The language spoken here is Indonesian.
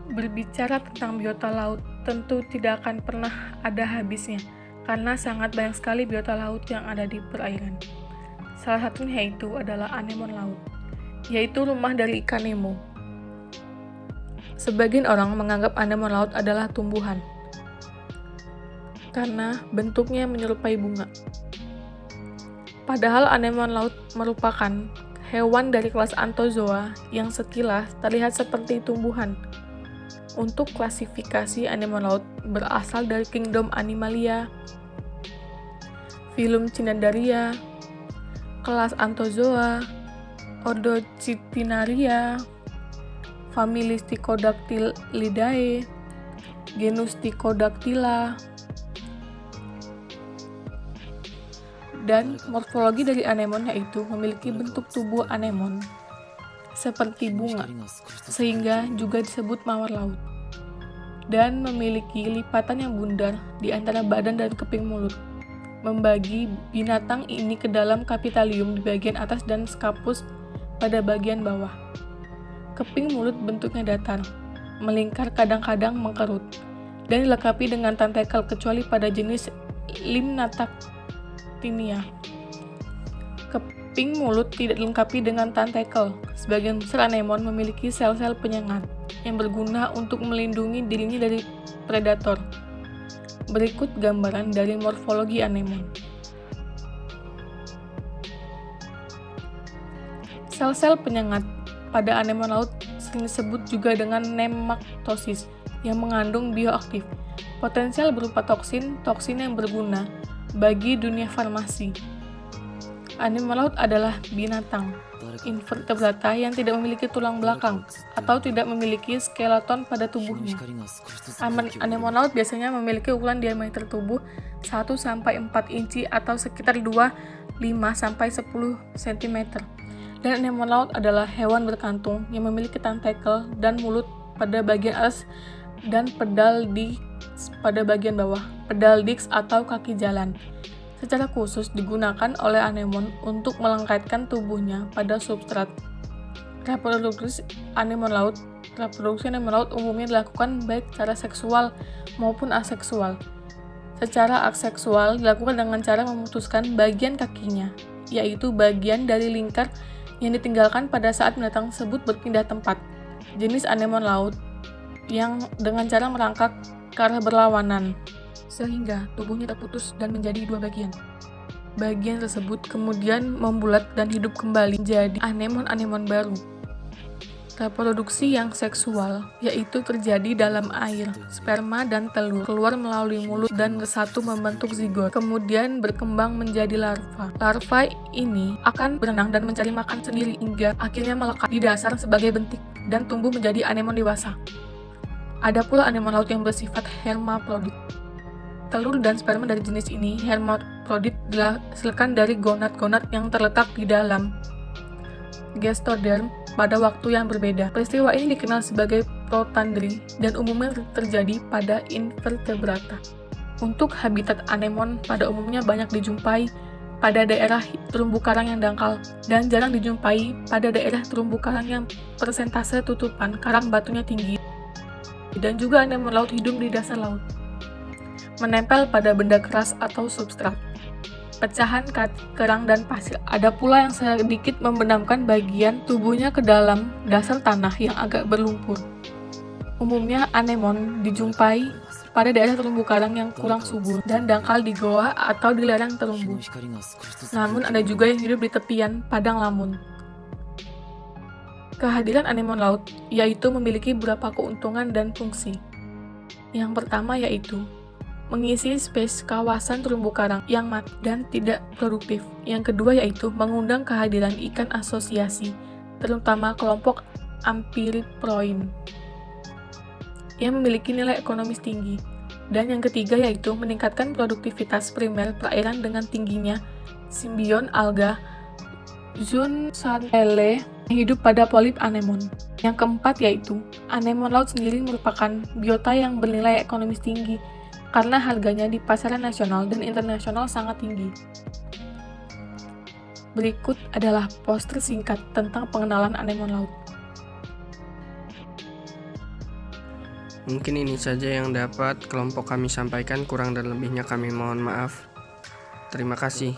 Berbicara tentang biota laut tentu tidak akan pernah ada habisnya, karena sangat banyak sekali biota laut yang ada di perairan. Salah satunya yaitu adalah anemon laut, yaitu rumah dari ikan Nemo. Sebagian orang menganggap anemon laut adalah tumbuhan, karena bentuknya menyerupai bunga. Padahal anemon laut merupakan hewan dari kelas Anthozoa yang sekilas terlihat seperti tumbuhan. Untuk klasifikasi anemon laut berasal dari kingdom Animalia, filum Cnidaria, kelas Anthozoa, ordo Citinaria, famili Stichodactylidae, genus Sticodactyla, dan morfologi dari anemon yaitu memiliki bentuk tubuh anemon seperti bunga, sehingga juga disebut mawar laut, dan memiliki lipatan yang bundar di antara badan dan keping mulut, membagi binatang ini ke dalam kapitalium di bagian atas dan scapus pada bagian bawah. Keping mulut bentuknya datar, melingkar kadang-kadang mengkerut, dan dilengkapi dengan tentakel kecuali pada jenis Limnotactinia. Keping mulut tidak dilengkapi dengan tentakel. Sebagian besar anemon memiliki sel-sel penyengat yang berguna untuk melindungi dirinya dari predator. Berikut gambaran dari morfologi anemon. Sel-sel penyengat pada anemon laut sering disebut juga dengan nemaktosis yang mengandung bioaktif, potensial berupa toksin yang berguna bagi dunia farmasi. Anemon laut adalah binatang invertebrata yang tidak memiliki tulang belakang atau tidak memiliki skeleton pada tubuhnya. Anemon laut biasanya memiliki ukuran diameter tubuh 1-4 inci atau sekitar 2-5-10 cm. Dan anemon laut adalah hewan berkantung yang memiliki tentakel dan mulut pada bagian atas dan pedal disc pada bagian bawah, pedal disc atau kaki jalan. Secara khusus digunakan oleh anemon untuk melengketkan tubuhnya pada substrat. Reproduksi anemon laut umumnya dilakukan baik secara seksual maupun aseksual. Secara aseksual dilakukan dengan cara memutuskan bagian kakinya, yaitu bagian dari lingkar yang ditinggalkan pada saat binatang tersebut berpindah tempat. Jenis anemon laut yang dengan cara merangkak ke arah berlawanan, sehingga tubuhnya terputus dan menjadi dua bagian. Bagian tersebut kemudian membulat dan hidup kembali menjadi anemon-anemon baru. Reproduksi yang seksual yaitu terjadi dalam air. Sperma dan telur keluar melalui mulut dan bersatu membentuk zigot, kemudian berkembang menjadi larva. Larva ini akan berenang dan mencari makan sendiri hingga akhirnya melekat di dasar sebagai bentik dan tumbuh menjadi anemon dewasa. Ada pula anemon laut yang bersifat hermafrodit. Telur dan sperma dari jenis ini, hermafrodit, dihasilkan dari gonad-gonad yang terletak di dalam gestoderm pada waktu yang berbeda. Peristiwa ini dikenal sebagai protandry dan umumnya terjadi pada invertebrata. Untuk habitat anemon pada umumnya banyak dijumpai pada daerah terumbu karang yang dangkal dan jarang dijumpai pada daerah terumbu karang yang persentase tutupan karang batunya tinggi. Dan juga anemon laut hidup di dasar laut, menempel pada benda keras atau substrat, pecahan kerang dan pasir. Ada pula yang sedikit membenamkan bagian tubuhnya ke dalam dasar tanah yang agak berlumpur. Umumnya anemon dijumpai pada daerah terumbu karang yang kurang subur dan dangkal di goa atau di lereng terumbu. Namun ada juga yang hidup di tepian padang lamun. Kehadiran anemon laut yaitu memiliki beberapa keuntungan dan fungsi. Yang pertama yaitu mengisi space kawasan terumbu karang yang mati dan tidak produktif. Yang kedua yaitu mengundang kehadiran ikan asosiasi, terutama kelompok Amphiprion yang memiliki nilai ekonomis tinggi. Dan yang ketiga yaitu meningkatkan produktivitas primer perairan dengan tingginya simbion alga Zooxanthellae yang hidup pada polip anemon. Yang keempat yaitu anemon laut sendiri merupakan biota yang bernilai ekonomis tinggi karena harganya di pasaran nasional dan internasional sangat tinggi. Berikut adalah poster singkat tentang pengenalan anemon laut. Mungkin ini saja yang dapat kelompok kami sampaikan, kurang dan lebihnya kami mohon maaf. Terima kasih.